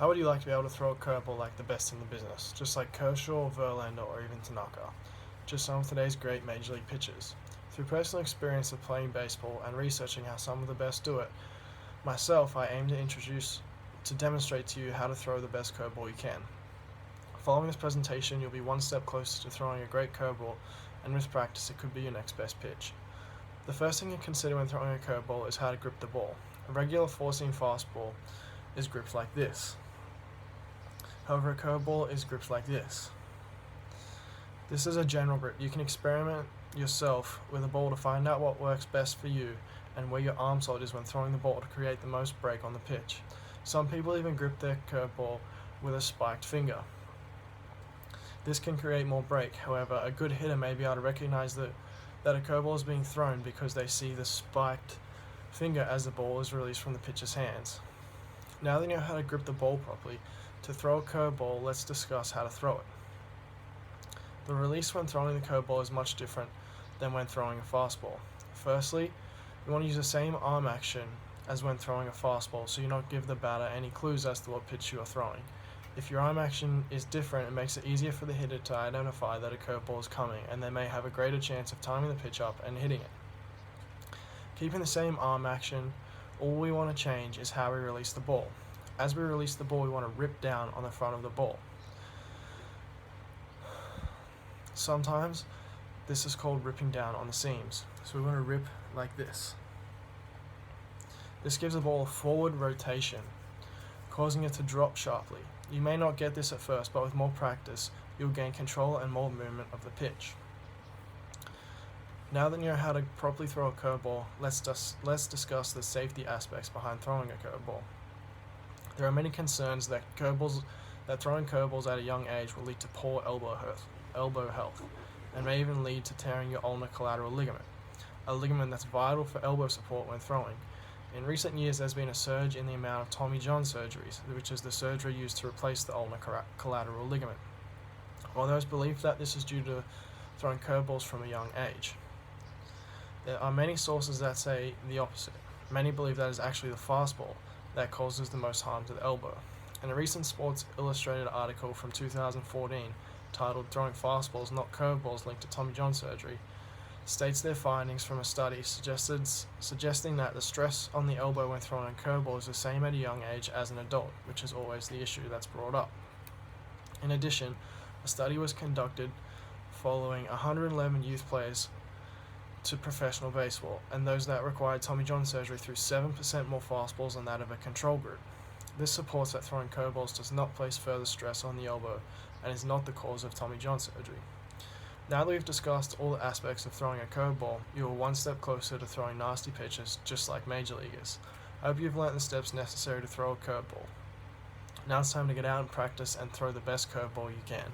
How would you like to be able to throw a curveball like the best in the business, just like Kershaw, Verlander, or even Tanaka? Just some of today's great major league pitchers. Through personal experience of playing baseball and researching how some of the best do it, myself, I aim to demonstrate to you how to throw the best curveball you can. Following this presentation, you'll be one step closer to throwing a great curveball, and with practice, it could be your next best pitch. The first thing you consider when throwing a curveball is how to grip the ball. A regular four-seam fastball is gripped like this. However, a curveball is gripped like this. This is a general grip. You can experiment yourself with a ball to find out what works best for you and where your arm slot is when throwing the ball to create the most break on the pitch. Some people even grip their curveball with a spiked finger. This can create more break. However, a good hitter may be able to recognize that a curveball is being thrown because they see the spiked finger as the ball is released from the pitcher's hands. Now that you know how to grip the ball properly, to throw a curveball, let's discuss how to throw it. The release when throwing the curveball is much different than when throwing a fastball. Firstly, you want to use the same arm action as when throwing a fastball, so you not give the batter any clues as to what pitch you are throwing. If your arm action is different, it makes it easier for the hitter to identify that a curveball is coming, and they may have a greater chance of timing the pitch up and hitting it. Keeping the same arm action, all we want to change is how we release the ball. As we release the ball, we want to rip down on the front of the ball. Sometimes this is called ripping down on the seams. So we want to rip like this. This gives the ball a forward rotation, causing it to drop sharply. You may not get this at first, but with more practice, you'll gain control and more movement of the pitch. Now that you know how to properly throw a curveball, let's discuss the safety aspects behind throwing a curveball. There are many concerns that throwing curveballs at a young age will lead to poor elbow health, and may even lead to tearing your ulnar collateral ligament, a ligament that's vital for elbow support when throwing. In recent years, there's been a surge in the amount of Tommy John surgeries, which is the surgery used to replace the ulnar collateral ligament. While there is belief that this is due to throwing curveballs from a young age, there are many sources that say the opposite. Many believe that it is actually the fastball that causes the most harm to the elbow. In a recent Sports Illustrated article from 2014 titled "Throwing Fastballs, Not Curveballs Linked to Tommy John Surgery," states their findings from a study suggesting that the stress on the elbow when throwing a curveball is the same at a young age as an adult, which is always the issue that's brought up. In addition, a study was conducted following 111 youth players to professional baseball, and those that required Tommy John surgery threw 7% more fastballs than that of a control group. This supports that throwing curveballs does not place further stress on the elbow and is not the cause of Tommy John surgery. Now that we've discussed all the aspects of throwing a curveball, you are one step closer to throwing nasty pitches just like major leaguers. I hope you've learned the steps necessary to throw a curveball. Now it's time to get out and practice and throw the best curveball you can.